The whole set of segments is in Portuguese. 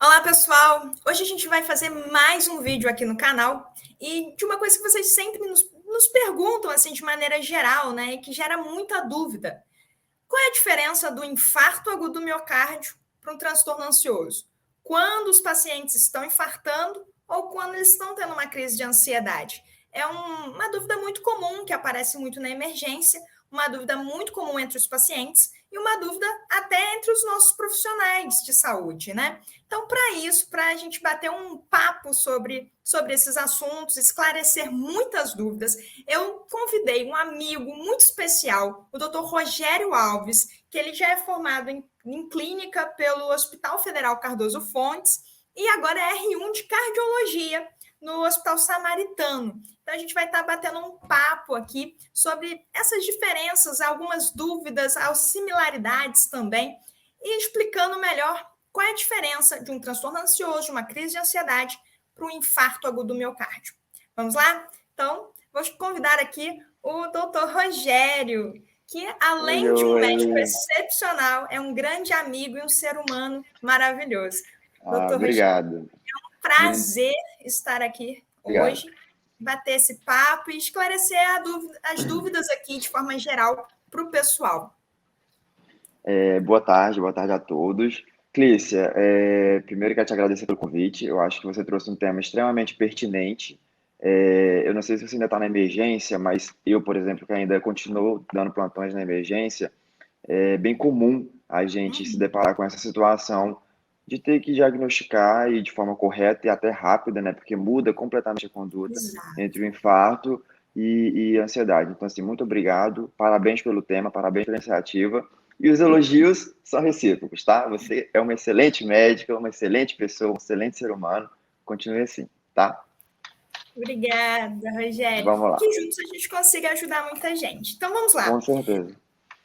Olá, pessoal! Hoje a gente vai fazer mais um vídeo aqui no canal e de uma coisa que vocês sempre nos perguntam, assim, de maneira geral, né, e que gera muita dúvida. Qual é a diferença do infarto agudo do miocárdio para um transtorno ansioso? Quando os pacientes estão infartando ou quando eles estão tendo uma crise de ansiedade? É uma dúvida muito comum que aparece muito na emergência, uma dúvida muito comum entre os pacientes e uma dúvida até entre os nossos profissionais de saúde, né? Então, para isso, para a gente bater um papo sobre esses assuntos, esclarecer muitas dúvidas, eu convidei um amigo muito especial, o Dr. Rogério Alves, que ele já é formado em clínica pelo Hospital Federal Cardoso Fontes e agora é R1 de cardiologia no Hospital Samaritano. Então, a gente vai estar batendo um papo aqui sobre essas diferenças, algumas dúvidas, as similaridades também, e explicando melhor qual é a diferença de um transtorno ansioso, de uma crise de ansiedade, para um infarto agudo do miocárdio. Vamos lá? Então, vou convidar aqui o Dr. Rogério, que além de um médico excepcional, é um grande amigo e um ser humano maravilhoso. Dr. Rogério, Obrigado. é um prazer estar aqui Obrigado. hoje, bater esse papo e esclarecer as dúvidas aqui de forma geral para o pessoal. Boa tarde a todos. Clícia, primeiro quero te agradecer pelo convite. Eu acho que você trouxe um tema extremamente pertinente. Eu não sei se você ainda está na emergência, mas eu, por exemplo, que ainda continuo dando plantões na emergência, é bem comum a gente se deparar com essa situação de ter que diagnosticar e de forma correta e até rápida, né? Porque muda completamente a conduta entre o infarto e a ansiedade. Então, assim, muito obrigado, parabéns pelo tema, parabéns pela iniciativa. E os elogios são recíprocos, tá? Você é uma excelente médica, uma excelente pessoa, um excelente ser humano. Continue assim, tá? Obrigada, Rogério. Vamos lá. Que juntos a gente consiga ajudar muita gente. Então, vamos lá. Com certeza.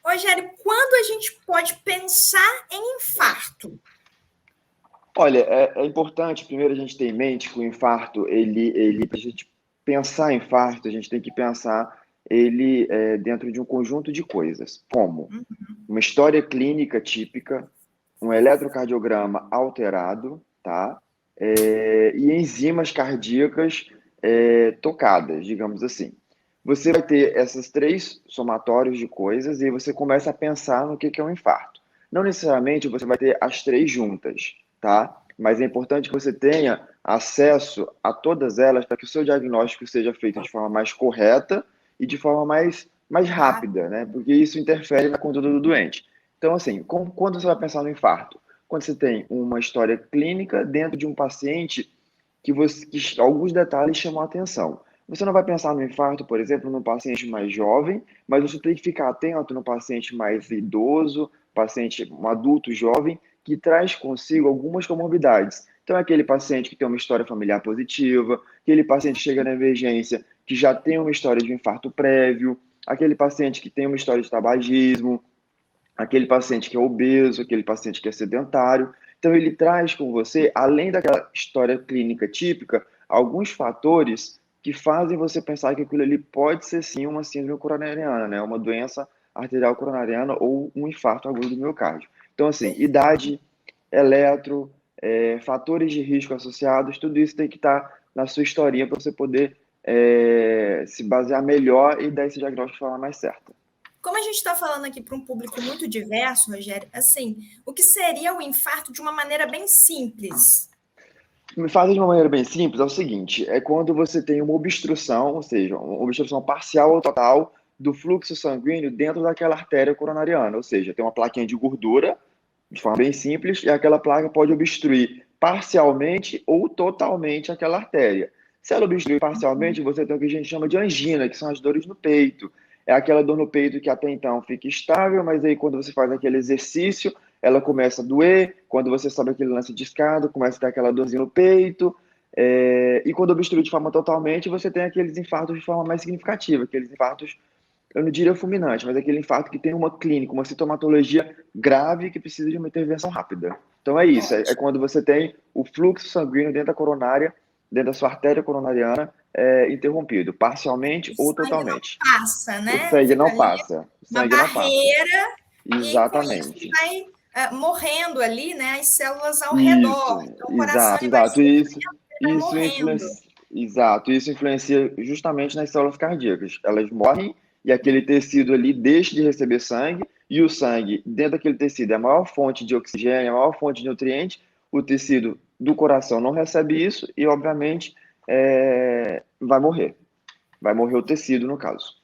Rogério, quando a gente pode pensar em infarto? Olha, é importante primeiro a gente ter em mente que o infarto, para a gente pensar em infarto, a gente tem que pensar ele dentro de um conjunto de coisas, como uma história clínica típica, um eletrocardiograma alterado, tá? E enzimas cardíacas tocadas, digamos assim. Você vai ter esses três somatórios de coisas e aí você começa a pensar no que é um infarto. Não necessariamente você vai ter as três juntas, tá? Mas é importante que você tenha acesso a todas elas para que o seu diagnóstico seja feito de forma mais correta e de forma mais rápida, né? Porque isso interfere na conduta do doente. Então, assim, quando você vai pensar no infarto? Quando você tem uma história clínica dentro de um paciente que alguns detalhes chamam a atenção. Você não vai pensar no infarto, por exemplo, num paciente mais jovem, mas você tem que ficar atento no paciente mais idoso, um adulto jovem, que traz consigo algumas comorbidades. Então, é aquele paciente que tem uma história familiar positiva, aquele paciente que chega na emergência que já tem uma história de infarto prévio, aquele paciente que tem uma história de tabagismo, aquele paciente que é obeso, aquele paciente que é sedentário. Então, ele traz com você, além daquela história clínica típica, alguns fatores que fazem você pensar que aquilo ali pode ser sim uma síndrome coronariana, né? Uma doença arterial coronariana ou um infarto agudo do miocárdio. Então, assim, idade, eletro, fatores de risco associados, tudo isso tem que estar na sua historinha para você poder se basear melhor e dar esse diagnóstico de forma mais certa. Como a gente está falando aqui para um público muito diverso, Rogério, assim, o que seria o infarto de uma maneira bem simples? Me faz de uma maneira bem simples, é o seguinte, é quando você tem uma obstrução, ou seja, uma obstrução parcial ou total do fluxo sanguíneo dentro daquela artéria coronariana, ou seja, tem uma plaquinha de gordura, de forma bem simples, e aquela placa pode obstruir parcialmente ou totalmente aquela artéria. Se ela obstruir parcialmente, você tem o que a gente chama de angina, que são as dores no peito. É aquela dor no peito que até então fica estável, mas aí quando você faz aquele exercício, ela começa a doer. Quando você sobe aquele lance de escada, começa a ter aquela dorzinha no peito. E quando obstrui de forma totalmente, você tem aqueles infartos de forma mais significativa, aqueles infartos, eu não diria fulminante, mas aquele infarto que tem uma clínica, uma sintomatologia grave que precisa de uma intervenção rápida. Então é isso, é quando você tem o fluxo sanguíneo dentro da coronária, dentro da sua artéria coronariana, interrompido, parcialmente ou totalmente. Não passa, né? O sangue Fica não ali passa. O uma sangue não passa. barreira e com isso Exatamente. vai morrendo ali, né, as células ao Isso, redor. Então, o coração exato, ele vai exato. sofrendo, ele vai Isso morrendo. influencia, exato, isso influencia justamente nas células cardíacas. Elas morrem e aquele tecido ali deixa de receber sangue, e o sangue, dentro daquele tecido, é a maior fonte de oxigênio, a maior fonte de nutrientes. O tecido do coração não recebe isso e, obviamente, vai morrer. Vai morrer o tecido, no caso.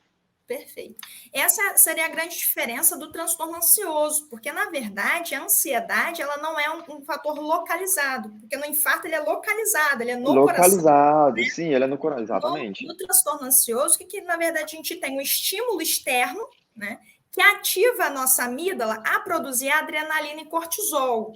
Perfeito. Essa seria a grande diferença do transtorno ansioso, porque, na verdade, a ansiedade ela não é um fator localizado, porque no infarto ele é localizado, ele é no coração. Localizado, sim, ele é no coração, No exatamente. transtorno ansioso, que na verdade a gente tem um estímulo externo, né, que ativa a nossa amígdala a produzir adrenalina e cortisol.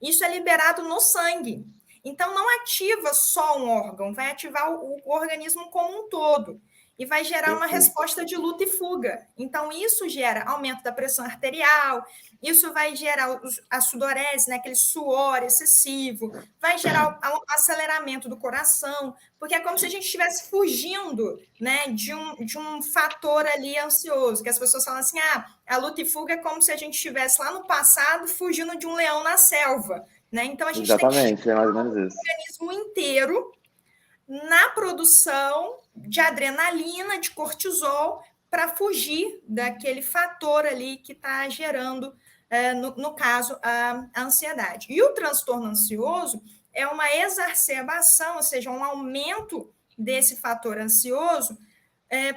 Isso é liberado no sangue. Então, não ativa só um órgão, vai ativar o organismo como um todo e vai gerar uma Perfeito. resposta de luta e fuga. Então, isso gera aumento da pressão arterial, isso vai gerar a sudorese, né, aquele suor excessivo, vai gerar o aceleramento do coração, porque é como se a gente estivesse fugindo, né, de um fator ali ansioso, que as pessoas falam assim, a luta e fuga é como se a gente estivesse lá no passado fugindo de um leão na selva, né? Então, a gente tem que Exatamente, é mais ou estimular menos o isso. organismo inteiro na produção de adrenalina, de cortisol, para fugir daquele fator ali que está gerando, no caso, a ansiedade. E o transtorno ansioso é uma exacerbação, ou seja, um aumento desse fator ansioso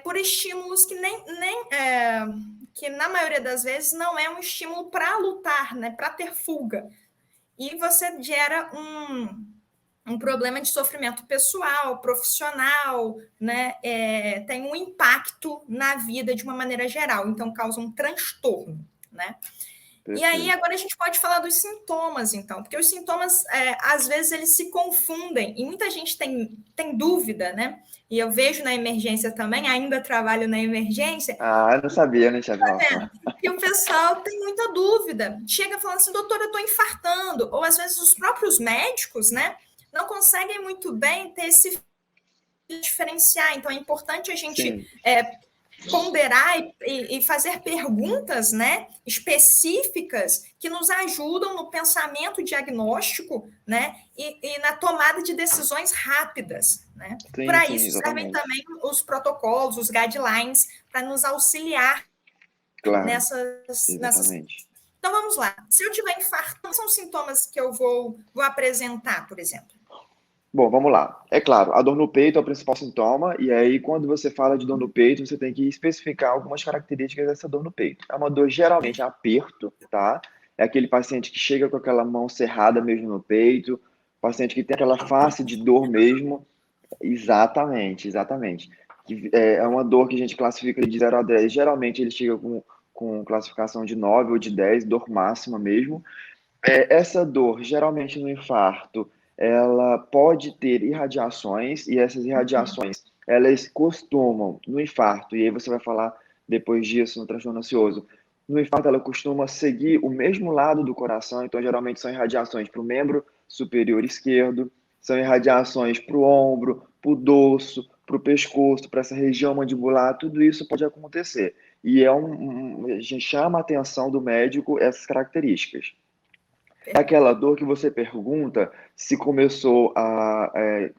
por estímulos que que na maioria das vezes não é um estímulo para lutar, né, para ter fuga. E você gera um problema de sofrimento pessoal, profissional, né? Tem um impacto na vida de uma maneira geral, então causa um transtorno, né? E aí, Perfeito. agora a gente pode falar dos sintomas, então, porque os sintomas, às vezes, eles se confundem, e muita gente tem dúvida, né? E eu vejo na emergência também, ainda trabalho na emergência, Ah, eu não sabia, né, chefe Rafa? e o pessoal tem muita dúvida. Chega falando assim, doutora, eu estou infartando. Ou às vezes os próprios médicos, né, não conseguem muito bem ter esse diferenciar. Então é importante a gente Sim, ponderar e fazer perguntas, né, específicas que nos ajudam no pensamento diagnóstico, né, e na tomada de decisões rápidas, né. sim, Para sim, isso servem exatamente. também os protocolos, os guidelines, para nos auxiliar Claro, nessas. exatamente. Então vamos lá. Se eu tiver infarto, quais são os sintomas que eu vou apresentar, por exemplo? Bom, vamos lá. É claro, a dor no peito é o principal sintoma, e aí quando você fala de dor no peito, você tem que especificar algumas características dessa dor no peito. É uma dor geralmente aperto, tá? É aquele paciente que chega com aquela mão cerrada mesmo no peito, paciente que tem aquela face de dor mesmo. Exatamente, exatamente. É uma dor que a gente classifica de 0 a 10. Geralmente ele chega com classificação de 9 ou de 10, dor máxima mesmo. Essa dor, geralmente no infarto, ela pode ter irradiações, e essas irradiações, elas costumam, no infarto, e aí você vai falar depois disso no transtorno ansioso, no infarto ela costuma seguir o mesmo lado do coração, então geralmente são irradiações para o membro superior esquerdo, são irradiações para o ombro, para o dorso, para o pescoço, para essa região mandibular, tudo isso pode acontecer. E a gente chama a atenção do médico essas características. É aquela dor que você pergunta se começou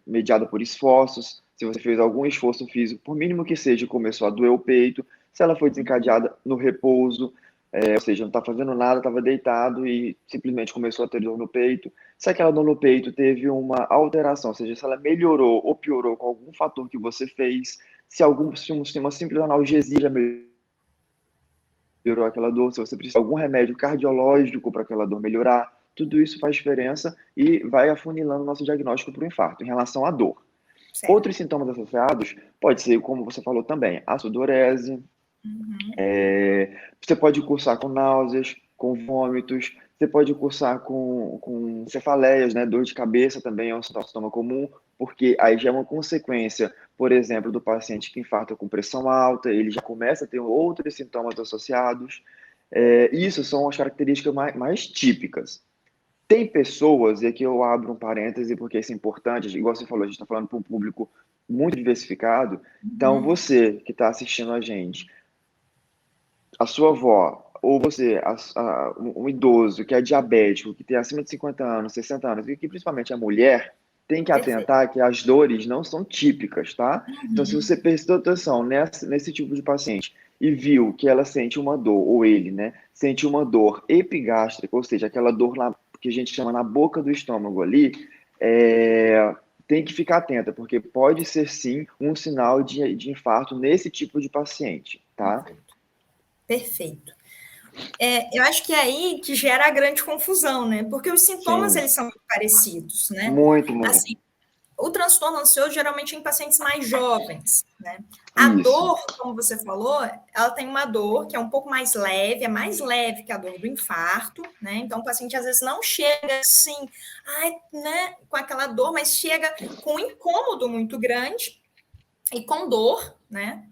mediada por esforços, se você fez algum esforço físico, por mínimo que seja, começou a doer o peito, se ela foi desencadeada no repouso, ou seja, não está fazendo nada, estava deitado e simplesmente começou a ter dor no peito. Se aquela dor no peito teve uma alteração, ou seja, se ela melhorou ou piorou com algum fator que você fez, se uma simples analgesia já melhorou aquela dor, se você precisa de algum remédio cardiológico para aquela dor melhorar, tudo isso faz diferença e vai afunilando o nosso diagnóstico para o infarto em relação à dor. Certo. Outros sintomas associados pode ser, como você falou também, a sudorese, Uhum. você pode cursar com náuseas, com vômitos, você pode cursar com cefaleias, né? Dor de cabeça também é um sintoma comum, porque aí já é uma consequência, por exemplo, do paciente que infarta com pressão alta, ele já começa a ter outros sintomas associados. Isso são as características mais típicas. Tem pessoas, e aqui eu abro um parêntese porque isso é importante, igual você falou, a gente está falando para um público muito diversificado. Então, Uhum. você que está assistindo a gente, a sua avó, ou você, um idoso que é diabético, que tem acima de 50 anos, 60 anos, e que principalmente a mulher, tem que Perfeito. atentar que as dores não são típicas, tá? Então, se Uhum. você prestou atenção nesse tipo de paciente e viu que ela sente uma dor, ou ele, né, sente uma dor epigástrica, ou seja, aquela dor lá que a gente chama na boca do estômago ali, tem que ficar atenta, porque pode ser sim um sinal de infarto nesse tipo de paciente, tá? Perfeito. Perfeito. Eu acho que é aí que gera a grande confusão, né? Porque os sintomas, Sim, eles são muito parecidos, né? muito, muito. Assim, o transtorno ansioso geralmente é em pacientes mais jovens, né? A Isso, dor, como você falou, ela tem uma dor que é um pouco mais leve, é mais leve que a dor do infarto, né? Então o paciente às vezes não chega assim, ai, né, com aquela dor, mas chega com um incômodo muito grande e com dor, né?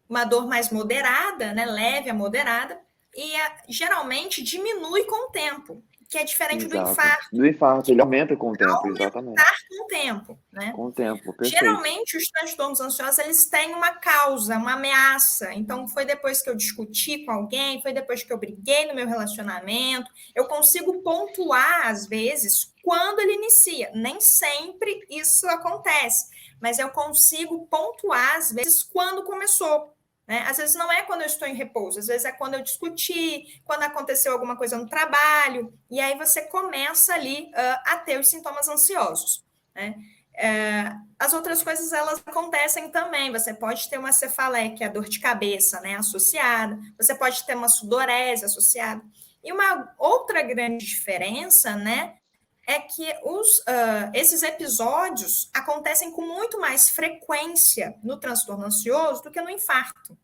Uma dor mais moderada, né? Leve a moderada, e geralmente diminui com o tempo, que é diferente do exato. infarto, Do infarto, que ele aumenta com o tempo, aumentar exatamente. com o tempo, né? Com o tempo, perfeito. Geralmente, os transtornos ansiosos, eles têm uma causa, uma ameaça. Então, foi depois que eu discuti com alguém, foi depois que eu briguei no meu relacionamento. Eu consigo pontuar, às vezes, quando ele inicia. Nem sempre isso acontece, mas eu consigo pontuar, às vezes, quando começou. Né? Às vezes não é quando eu estou em repouso, às vezes é quando eu discuti, quando aconteceu alguma coisa no trabalho, e aí você começa ali a ter os sintomas ansiosos. Né? As outras coisas elas acontecem também. Você pode ter uma cefaleia, que é a dor de cabeça, né, associada. Você pode ter uma sudorese associada. E uma outra grande diferença, né, é que esses episódios acontecem com muito mais frequência no transtorno ansioso do que no infarto.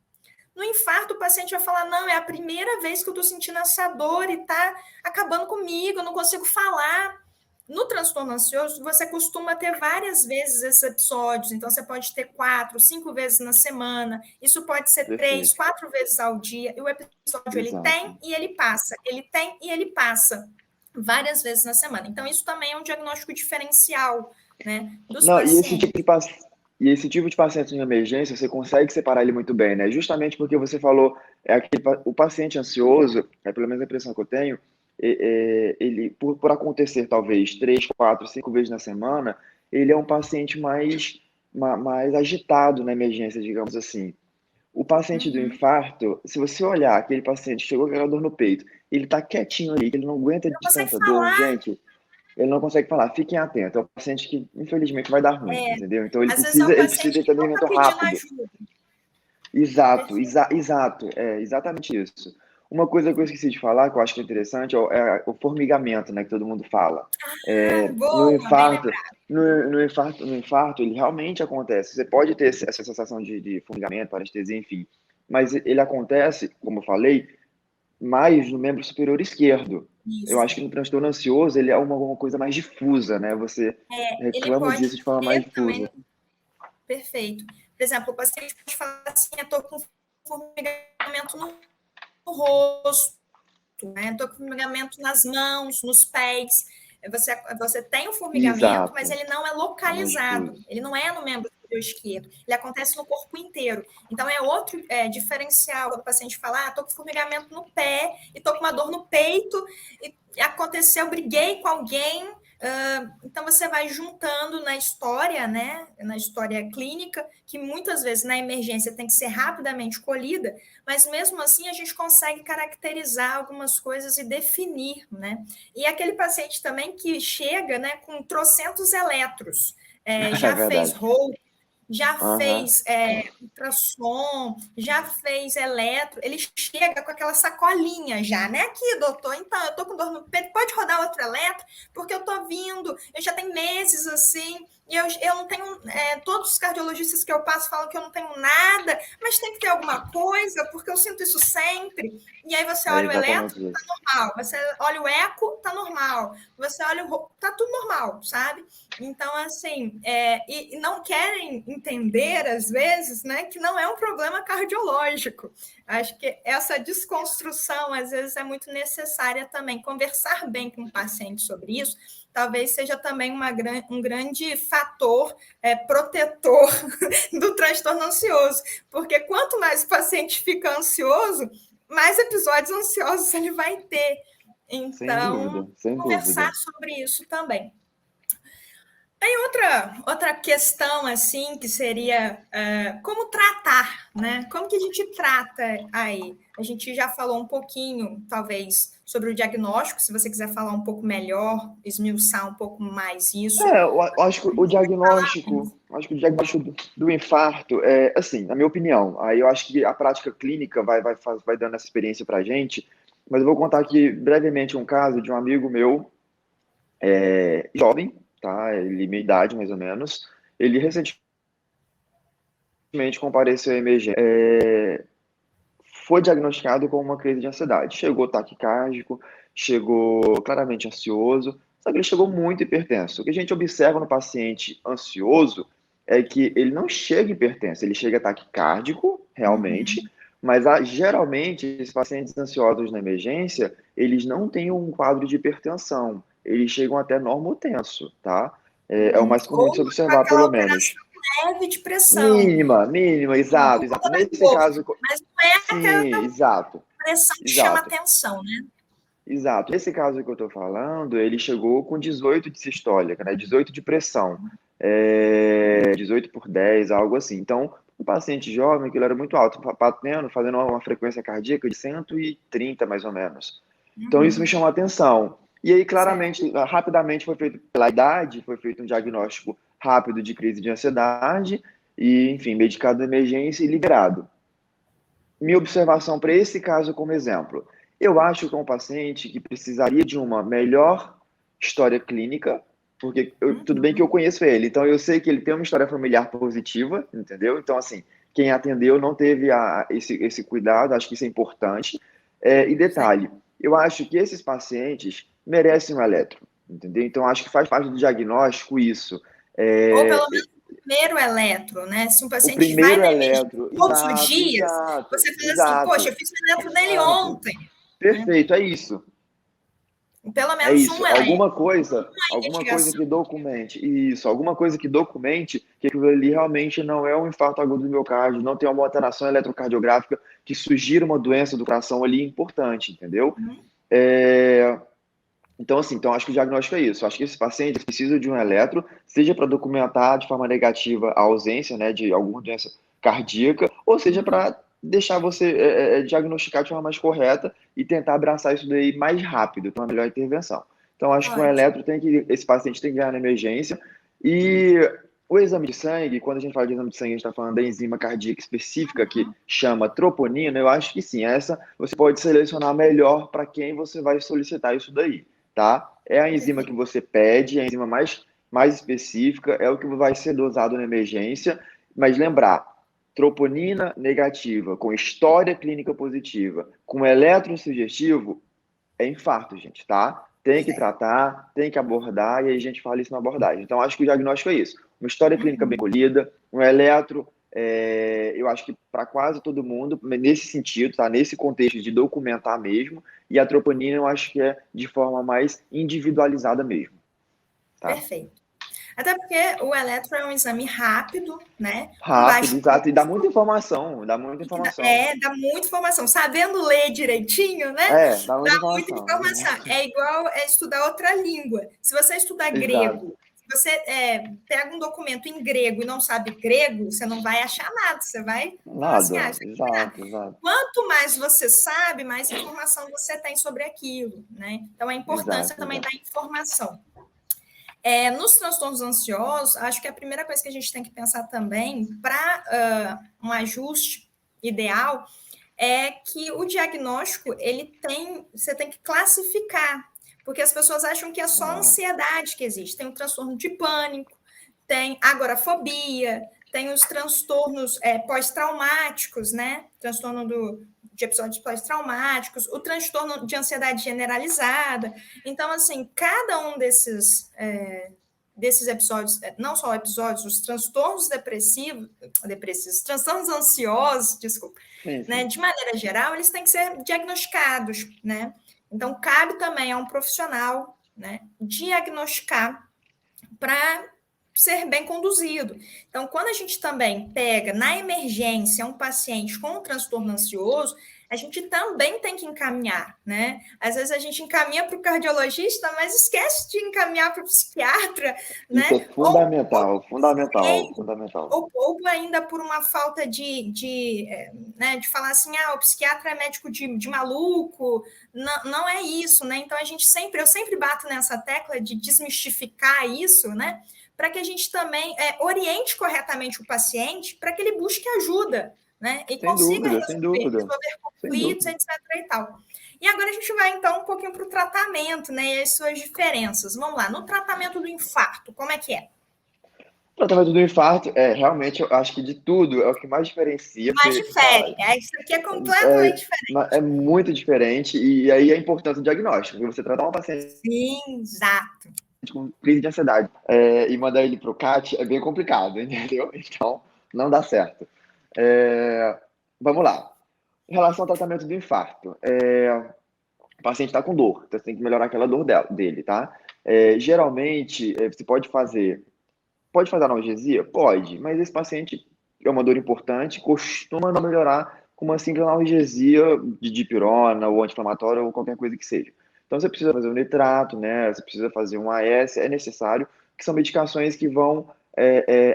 No infarto, o paciente vai falar: não, é a primeira vez que eu estou sentindo essa dor e está acabando comigo, eu não consigo falar. No transtorno ansioso, você costuma ter várias vezes esses episódios, então você pode ter 4, 5 vezes na semana, isso pode ser 3, Perfeito. 4 vezes ao dia, e o episódio ele Exato. tem e ele passa, ele tem e ele passa várias vezes na semana. Então, isso também é um diagnóstico diferencial, né, dos Não, pacientes. e esse tipo de paciente em emergência, você consegue separar ele muito bem, né? Justamente porque você falou, o paciente ansioso, pelo menos a impressão que eu tenho, ele, por acontecer talvez 3, 4, 5 vezes na semana, ele é um paciente mais agitado na emergência, digamos assim. O paciente do Uhum. infarto, se você olhar aquele paciente que chegou com aquela dor no peito, ele tá quietinho ali, ele não aguenta Não de consegue tanta dor, falar. gente, ele não consegue falar. Fiquem atentos, é um paciente que infelizmente vai dar ruim, entendeu? Então Às vezes é um ele precisa paciente de que não está atendimento pedindo rápido. ajuda. Exato, Perfeito. exato, é exatamente isso. Uma coisa que eu esqueci de falar, que eu acho que é interessante, é o formigamento, né, que todo mundo fala. No Boa, bem infarto, lembrado. no infarto, ele realmente acontece. Você pode ter essa sensação de formigamento, parestesia, enfim, mas ele acontece, como eu falei, mais no membro superior esquerdo. Eu acho Isso. que no transtorno ansioso ele é uma coisa mais difusa, né? Você Ele reclama pode disso de forma mais ter também, difusa. perfeito. Por exemplo, o paciente pode falar assim: eu estou com formigamento no rosto, né? Estou com formigamento nas mãos, nos pés. Você tem o formigamento, mas Exato, ele não é é mais localizado. difuso. Ele não é no membro superior esquerdo. Ele acontece no corpo inteiro. Então, é outro diferencial. Quando o paciente fala: estou com formigamento no pé e estou com uma dor no peito e aconteceu, briguei com alguém. Então, você vai juntando na história, né? Na história clínica, que muitas vezes na emergência tem que ser rapidamente colhida, mas mesmo assim a gente consegue caracterizar algumas coisas e definir, né? E aquele paciente também que chega, né, com trocentos eletros, É já fez verdade. rol, já Aham. fez ultrassom, já fez eletro, ele chega com aquela sacolinha já, né? Aqui, doutor, então, eu tô com dor no peito, pode rodar outro eletro? Porque eu tô vindo, eu já tenho meses assim, e eu não tenho, todos os cardiologistas que eu passo falam que eu não tenho nada, mas tem que ter alguma coisa, porque eu sinto isso sempre. E aí você É olha o eletro, exatamente isso. normal, você olha o eco, tá normal, você olha tá tudo normal, sabe? Então, assim, e não querem entender, às vezes, né, que não é um problema cardiológico. Acho que essa desconstrução, às vezes, é muito necessária também. Conversar bem com o paciente sobre isso talvez seja também um grande fator protetor do transtorno ansioso, porque quanto mais o paciente fica ansioso, mais episódios ansiosos ele vai ter. Então, sem conversar dúvida. sobre isso também. Tem outra questão, assim, que seria como tratar, né? Como que a gente trata aí? A gente já falou um pouquinho, talvez, sobre o diagnóstico, se você quiser falar um pouco melhor, esmiuçar um pouco mais isso. Eu acho que o diagnóstico do infarto, assim, na minha opinião, aí eu acho que a prática clínica vai dando essa experiência pra gente, mas eu vou contar aqui brevemente um caso de um amigo meu, jovem, tá? Ele, minha idade, mais ou menos. Ele recentemente compareceu à emergência. Foi diagnosticado com uma crise de ansiedade. Chegou taquicárdico, chegou claramente ansioso, só que ele chegou muito hipertenso. O que a gente observa no paciente ansioso é que ele não chega hipertenso, ele chega taquicárdico, realmente, mas geralmente esses pacientes ansiosos na emergência, eles não têm um quadro de hipertensão, eles chegam até normotenso, tá? É o mais comum de se Ou observar, aquela pelo menos. alteração leve de pressão. Mínima, exato, exato. Nesse caso, Mas não é sim, aquela exato, pressão que chama exato, atenção, né? exato. Nesse caso que eu estou falando, ele chegou com 18 de sistólica, né? 18 de pressão, 18 por 10, algo assim. Então, um paciente jovem, que ele era muito alto, fazendo uma frequência cardíaca de 130, mais ou menos. Então, isso me chamou a atenção. E aí, claramente, rapidamente foi feito, pela idade, foi feito um diagnóstico rápido de crise de ansiedade e, enfim, medicado de emergência e liberado. Minha observação para esse caso como exemplo. Eu acho que é um paciente que precisaria de uma melhor história clínica, porque tudo bem que eu conheço ele, então eu sei que ele tem uma história familiar positiva, entendeu? Então, assim, quem atendeu não teve esse cuidado, acho que isso é importante. E detalhe, eu acho que esses pacientes merecem um eletro, entendeu? Então, acho que faz parte do diagnóstico isso. Ou pelo menos o primeiro eletro, né? Se um O paciente vai primeiro na emergência eletro, todos os exato, dias, exato, você fala assim, poxa, exato, eu fiz o eletro dele exato. ontem. Né? Perfeito, é isso. Pelo É menos isso. um eletro, uma Alguma coisa investigação. que documente. Isso, alguma coisa que documente que aquilo ali realmente não é um infarto agudo do miocárdio, não tem uma alteração eletrocardiográfica que sugira uma doença do coração ali importante, entendeu? Então, assim, acho que o diagnóstico é isso. Acho que esse paciente precisa de um eletro, seja para documentar de forma negativa a ausência, né, de alguma doença cardíaca, ou seja para deixar você diagnosticar de forma mais correta e tentar abraçar isso daí mais rápido, ter uma melhor intervenção. Então, acho que um eletro esse paciente tem que ganhar na emergência. E o exame de sangue, quando a gente fala de exame de sangue, a gente está falando da enzima cardíaca específica que chama troponina, eu acho que sim, essa você pode selecionar melhor para quem você vai solicitar isso daí, tá? É a enzima que você pede, é a enzima mais específica, é o que vai ser dosado na emergência, mas lembrar, troponina negativa, com história clínica positiva, com eletrosugestivo, é infarto, gente, tá? Tem que tratar, tem que abordar, e aí a gente fala isso na abordagem. Então, acho que o diagnóstico é isso. Uma história clínica bem colhida, um eletro, eu acho que para quase todo mundo, nesse sentido, tá? Nesse contexto de documentar mesmo, e a troponina eu acho que é de forma mais individualizada mesmo. Tá? Perfeito. Até porque o eletro é um exame rápido, né? Rápido, exato, e dá muita informação, dá muita informação. Dá muita informação. Sabendo ler direitinho, né? Dá muita informação. Muita informação. É igual estudar outra língua. Se você estudar grego, se você pega um documento em grego e não sabe grego, você não vai achar nada. Você vai falar assim, exato. Quanto mais você sabe, mais informação você tem sobre aquilo, né? Então, a importância também da informação. Nos transtornos ansiosos, acho que a primeira coisa que a gente tem que pensar também para um ajuste ideal é que o diagnóstico você tem que classificar, porque as pessoas acham que é só ansiedade que existe. Tem o transtorno de pânico, tem agorafobia, tem os transtornos pós-traumáticos, né? Transtorno de episódios pós-traumáticos, o transtorno de ansiedade generalizada. Então, assim, cada um desses episódios, não só episódios, os transtornos depressivos, transtornos ansiosos, desculpa, Sim, né, sim. de maneira geral, eles têm que ser diagnosticados, né? Então, cabe também a um profissional, né, diagnosticar para ser bem conduzido. Então, quando a gente também pega na emergência um paciente com um transtorno ansioso, a gente também tem que encaminhar, né? Às vezes a gente encaminha para o cardiologista, mas esquece de encaminhar para o psiquiatra, Isso é né? fundamental, fundamental, fundamental. Ou ainda por uma falta né, de falar assim, o psiquiatra é médico de maluco, não é isso, né? Então eu sempre bato nessa tecla de desmistificar isso, né? Para que a gente também oriente corretamente o paciente para que ele busque ajuda, né? E Sem consiga dúvida, sem dúvida, resolver sem conflitos, dúvida. etc. e tal. E agora a gente vai, então, um pouquinho para o tratamento, né? E as suas diferenças. Vamos lá, no tratamento do infarto, como é que é? O tratamento do infarto, realmente, eu acho que de tudo é o que mais diferencia, Mais porque, cara, difere, né? Isso aqui é completamente diferente. é muito diferente, e aí a importância do diagnóstico, porque você tratar um paciente Sim, exato. com crise de ansiedade e mandar ele para o CAT é bem complicado, entendeu? Então, não dá certo. Vamos lá. Em relação ao tratamento do infarto, o paciente está com dor, então você tem que melhorar aquela dor dele, tá? Geralmente, você pode fazer analgesia? Pode, mas esse paciente é uma dor importante, costuma não melhorar com uma simples analgesia de dipirona ou anti-inflamatória ou qualquer coisa que seja. Então você precisa fazer um nitrato, né? Você precisa fazer um AS, é necessário, que são medicações que vão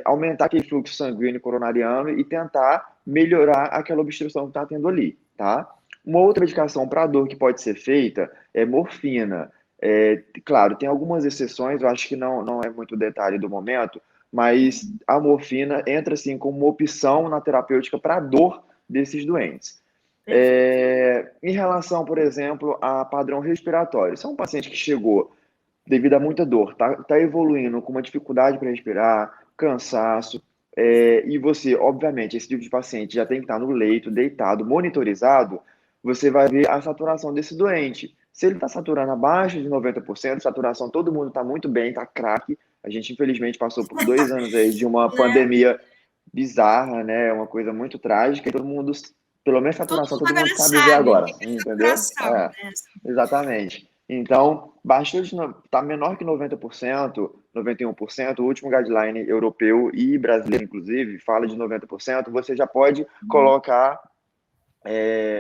aumentar aquele fluxo sanguíneo coronariano e tentar melhorar aquela obstrução que está tendo ali, tá? Uma outra medicação para dor que pode ser feita é morfina. Claro, tem algumas exceções, eu acho que não é muito detalhe do momento, mas a morfina entra assim como uma opção na terapêutica para a dor desses doentes. Perfeito. Em relação, por exemplo, a padrão respiratório, se é um paciente que chegou devido a muita dor, tá evoluindo com uma dificuldade para respirar, cansaço, e você, obviamente, esse tipo de paciente já tem que estar no leito, deitado, monitorizado, você vai ver a saturação desse doente. Se ele está saturando abaixo de 90%, saturação, todo mundo está muito bem, está craque. A gente, infelizmente, passou por 2 anos aí de uma Né? pandemia bizarra, né? Uma coisa muito trágica, e todo mundo, pelo menos Todo saturação, mundo todo mundo agora sabe ver sabe o agora, que é entendeu? saturação, né? Exatamente. Então, baixou de está menor que 90%, 91%, o último guideline europeu e brasileiro, inclusive, fala de 90%, você já pode colocar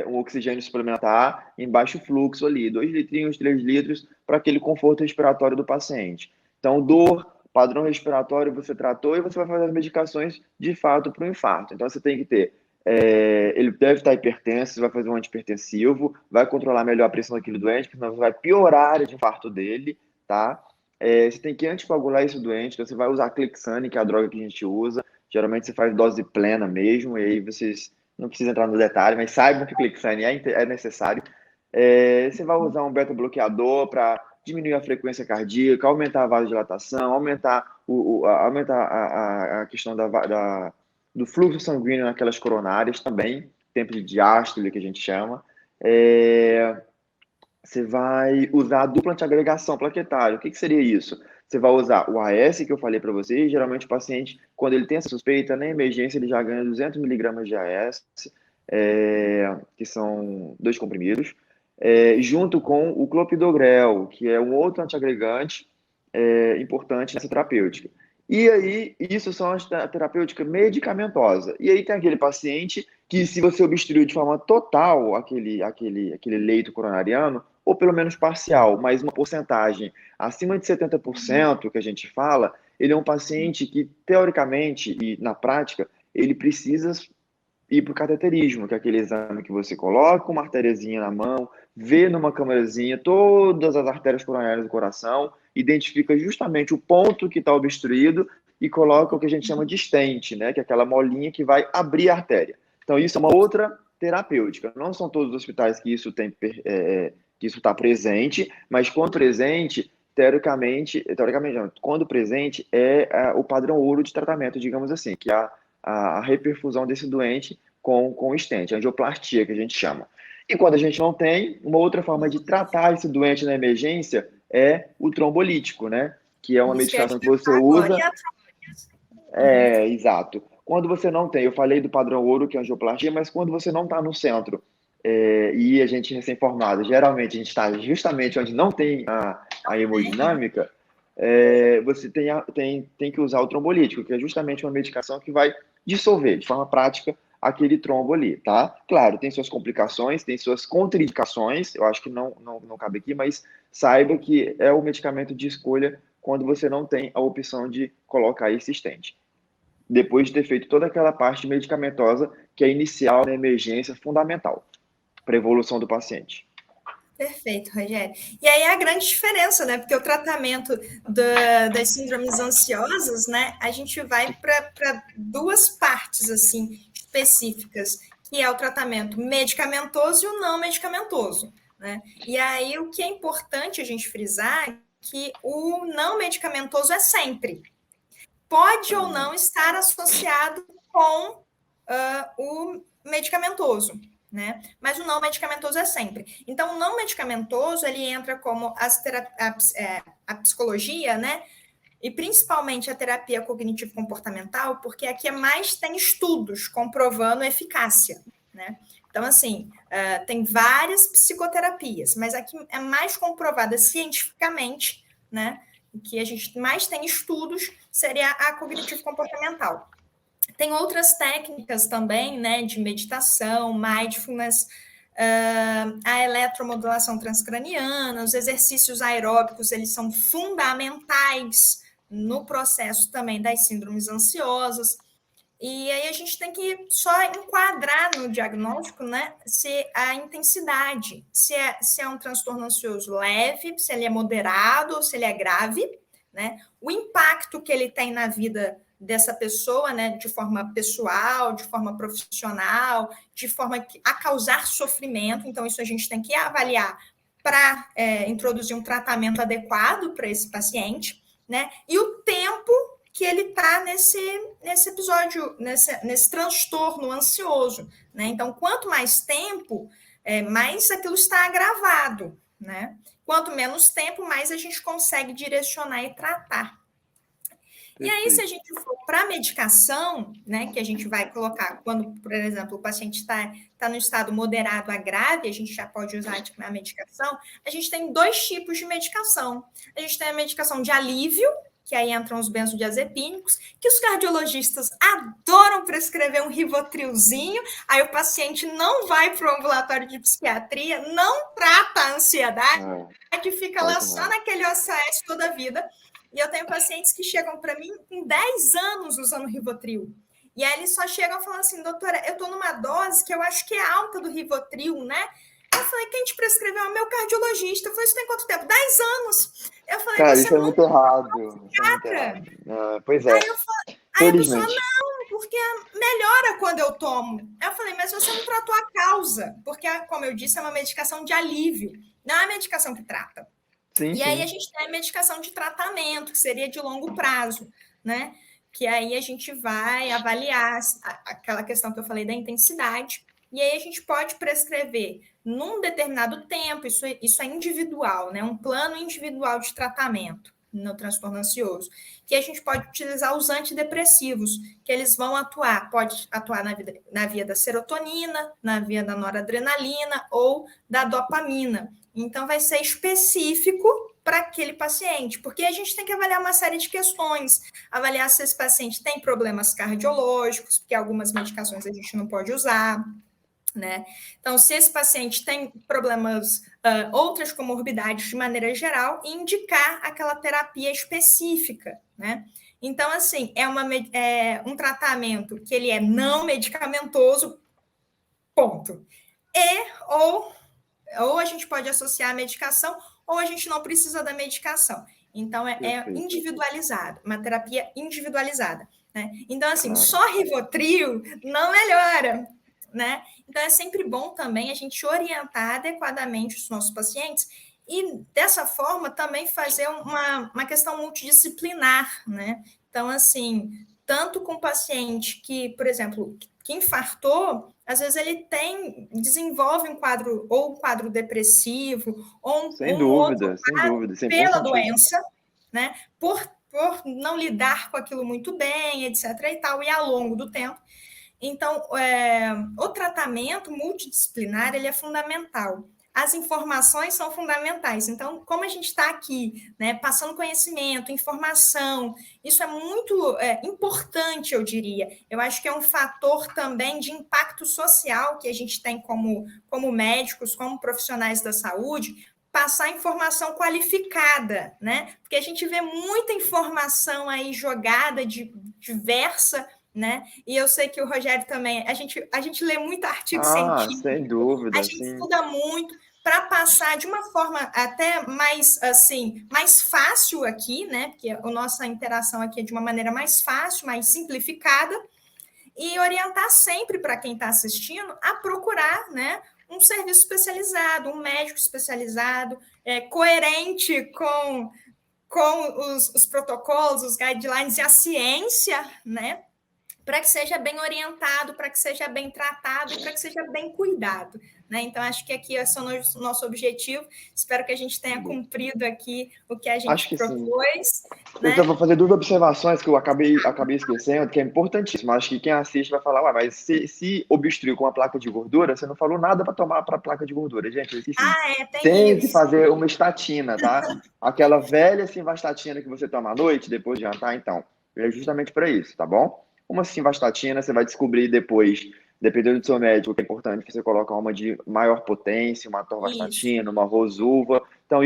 um oxigênio suplementar em baixo fluxo ali, 2 litrinhos, 3 litros, para aquele conforto respiratório do paciente. Então, dor, padrão respiratório você tratou e você vai fazer as medicações de fato para o infarto. Então, você tem que ter ele deve estar hipertenso, você vai fazer um antihipertensivo, vai controlar melhor a pressão daquele doente, porque senão vai piorar a área de infarto dele, tá? Você tem que anticoagular esse doente, então você vai usar Clexane, que é a droga que a gente usa. Geralmente você faz dose plena mesmo, e aí vocês não precisam entrar no detalhe, mas saibam que Clexane é necessário. Você vai usar um beta-bloqueador para diminuir a frequência cardíaca, aumentar a vasodilatação, aumentar a questão do fluxo sanguíneo naquelas coronárias também, tempo de diástole, que a gente chama. Você vai usar a dupla antiagregação plaquetária. O que seria isso? Você vai usar o AS, que eu falei para vocês. Geralmente o paciente, quando ele tem essa suspeita, na emergência ele já ganha 200 miligramas de AS, que são 2 comprimidos, junto com o clopidogrel, que é um outro antiagregante importante nessa terapêutica. E aí, isso são as terapêutica medicamentosa. E aí tem aquele paciente que, se você obstruiu de forma total aquele leito coronariano, ou pelo menos parcial, mas uma porcentagem acima de 70%, que a gente fala, ele é um paciente que, teoricamente e na prática, ele precisa ir para o cateterismo, que é aquele exame que você coloca uma artériazinha na mão, vê numa câmerazinha todas as artérias coronárias do coração, identifica justamente o ponto que está obstruído e coloca o que a gente chama de stent, né, que é aquela molinha que vai abrir a artéria. Então, isso é uma outra terapêutica. Não são todos os hospitais que isso tem que isso está presente, mas quando presente, teoricamente não, quando presente o padrão ouro de tratamento, digamos assim, que é a reperfusão desse doente com stent, a angioplastia, que a gente chama. E quando a gente não tem, uma outra forma de tratar esse doente na emergência é o trombolítico, né? que é uma Isso que eu ia te medicação que você perguntar agora. usa. E a Uhum. Exato. Quando você não tem, eu falei do padrão ouro, que é angioplastia, mas quando você não está no centro, e a gente recém-formado, geralmente a gente está justamente onde não tem a hemodinâmica, você tem que usar o trombolítico, que é justamente uma medicação que vai dissolver de forma prática aquele trombo ali, tá? Claro, tem suas complicações, tem suas contraindicações, eu acho que não cabe aqui, mas saiba que é o medicamento de escolha quando você não tem a opção de colocar esse stent, depois de ter feito toda aquela parte medicamentosa que é inicial na emergência, fundamental para a evolução do paciente. Perfeito, Rogério. E aí a grande diferença, né? Porque o tratamento das síndromes ansiosas, né? A gente vai para duas partes, assim, específicas, que é o tratamento medicamentoso e o não medicamentoso, né? E aí o que é importante a gente frisar é que o não medicamentoso é sempre. Pode ou não estar associado com o medicamentoso, né? Mas o não medicamentoso é sempre. Então, o não medicamentoso, ele entra como a psicologia, né? E principalmente a terapia cognitivo-comportamental, porque aqui mais tem estudos comprovando eficácia, né? Então, assim, tem várias psicoterapias, mas aqui é mais comprovada cientificamente, né? Que a gente mais tem estudos seria a cognitivo-comportamental. Tem outras técnicas também, né, de meditação, mindfulness, a eletromodulação transcraniana, os exercícios aeróbicos, eles são fundamentais no processo também das síndromes ansiosas. E aí a gente tem que só enquadrar no diagnóstico, né, se a intensidade, se é um transtorno ansioso leve, se ele é moderado ou se ele é grave, né, o impacto que ele tem na vida dessa pessoa, né, de forma pessoal, de forma profissional, de forma a causar sofrimento. Então, isso a gente tem que avaliar para introduzir um tratamento adequado para esse paciente, né, e o tempo que ele está nesse episódio, nesse transtorno ansioso, né? Então, quanto mais tempo, mais aquilo está agravado, né? Quanto menos tempo, mais a gente consegue direcionar e tratar. Perfeito. E aí, se a gente for para a medicação, né, que a gente vai colocar quando, por exemplo, o paciente está no estado moderado a grave, a gente já pode usar a medicação, a gente tem dois tipos de medicação. A gente tem a medicação de alívio, que aí entram os benzodiazepínicos, que os cardiologistas adoram prescrever um Rivotrilzinho, aí o paciente não vai para o ambulatório de psiquiatria, não trata a ansiedade, fica lá só naquele OSS toda a vida. E eu tenho pacientes que chegam para mim com 10 anos usando Rivotril. E aí eles só chegam falando assim, doutora, eu estou numa dose que eu acho que é alta do Rivotril, né? Eu falei, quem te prescreveu é o meu cardiologista. Eu falei, isso tem quanto tempo? 10 anos. Eu falei, cara, isso é muito errado. Pois é. Aí a pessoa, não, porque melhora quando eu tomo. Eu falei, mas você não tratou a causa, porque, como eu disse, é uma medicação de alívio, não é a medicação que trata. Sim. Aí a gente tem a medicação de tratamento, que seria de longo prazo, né? Que aí a gente vai avaliar aquela questão que eu falei da intensidade, e aí a gente pode prescrever num determinado tempo, isso é individual, né? Um plano individual de tratamento no transtorno ansioso, que a gente pode utilizar os antidepressivos, que eles vão pode atuar na via da serotonina, na via da noradrenalina ou da dopamina. Então, vai ser específico para aquele paciente, porque a gente tem que avaliar uma série de questões, avaliar se esse paciente tem problemas cardiológicos, porque algumas medicações a gente não pode usar, né? Então, se esse paciente tem problemas, outras comorbidades de maneira geral, indicar aquela terapia específica, né? Então, assim, um tratamento que ele é não medicamentoso, ponto. Ou a gente pode associar a medicação, ou a gente não precisa da medicação. Então, é individualizado, uma terapia individualizada, né? Então, assim, só Rivotril não melhora, né? Então, é sempre bom também a gente orientar adequadamente os nossos pacientes e, dessa forma, também fazer uma questão multidisciplinar, né? Então, assim, tanto com o paciente que, por exemplo, que infartou, às vezes ele desenvolve um quadro depressivo, ou sem dúvida, pela doença, né? Por não lidar com aquilo muito bem, etc. e tal, e ao longo do tempo. Então, o tratamento multidisciplinar ele é fundamental. As informações são fundamentais. Então, como a gente está aqui, né, passando conhecimento, informação, isso é muito importante, eu diria. Eu acho que é um fator também de impacto social que a gente tem como médicos, como profissionais da saúde, passar informação qualificada, né? Porque a gente vê muita informação aí jogada, diversa, né? E eu sei que o Rogério também, a gente lê muito artigo Sem científico, a dúvida, gente sim. estuda muito para passar de uma forma até mais assim, mais fácil aqui, né? Porque a nossa interação aqui é de uma maneira mais fácil, mais simplificada, e orientar sempre para quem está assistindo a procurar, né, um serviço especializado, um médico especializado, coerente com os protocolos, os guidelines e a ciência, né? Para que seja bem orientado, para que seja bem tratado e para que seja bem cuidado. Né? Então, acho que aqui esse é o nosso objetivo. Espero que a gente tenha cumprido aqui o que a Acho gente que sim. propôs. Então, Né? vou fazer duas observações que eu acabei esquecendo, que é importantíssimo. Acho que quem assiste vai falar, ué, mas se obstruiu com a placa de gordura, você não falou nada para tomar para a placa de gordura. Gente, assim, Tem tem que isso. fazer uma estatina, tá? Aquela velha simvastatina que você toma à noite, depois de jantar, então, é justamente para isso, tá bom? Uma simvastatina, você vai descobrir depois, dependendo do seu médico, que é importante você colocar uma de maior potência, uma Isso. atorvastatina, uma rosuva. Então,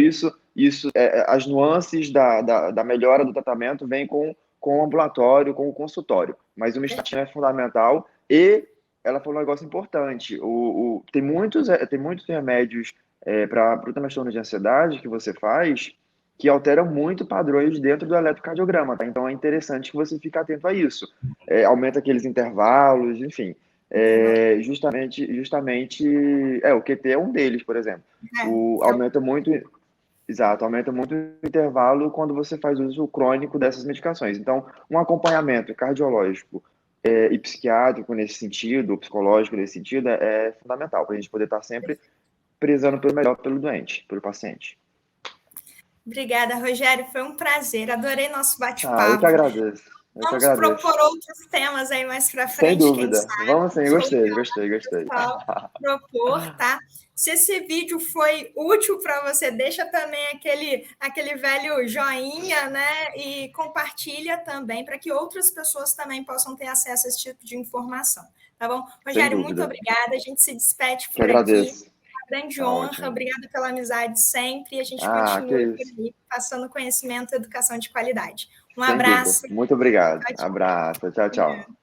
as nuances da melhora do tratamento vêm com o ambulatório, com o consultório. Mas uma estatina é fundamental e ela falou um negócio importante. Tem muitos remédios para o transtorno de ansiedade que você faz que alteram muito padrões dentro do eletrocardiograma, tá? Então é interessante que você fique atento a isso. Aumenta aqueles intervalos, enfim. O QT é um deles, por exemplo. Aumenta muito. Exato, aumenta muito o intervalo quando você faz uso crônico dessas medicações. Então, um acompanhamento cardiológico e psiquiátrico nesse sentido, ou psicológico nesse sentido, é fundamental para a gente poder estar sempre prezando pelo melhor pelo doente, pelo paciente. Obrigada, Rogério. Foi um prazer. Adorei nosso Eu que bate-papo. agradeço. Eu que Vamos agradeço. propor outros temas aí mais para Sem frente, quem dúvida. sabe. Vamos sim, Vamos gostei. pessoal propor, tá? Se esse vídeo foi útil para você, deixa também aquele velho joinha, né? E compartilha também para que outras pessoas também possam ter acesso a esse tipo de informação, tá bom? Sem Rogério, muito dúvida. obrigada. A gente se despede Que por aqui. agradeço. Uma grande Tá honra. ótimo. Obrigada pela amizade sempre. E a gente Que continua por isso. aí, passando conhecimento e educação de qualidade. Um Sem dúvida. abraço. Muito obrigado. Tchau, tchau. Abraço. Tchau, tchau.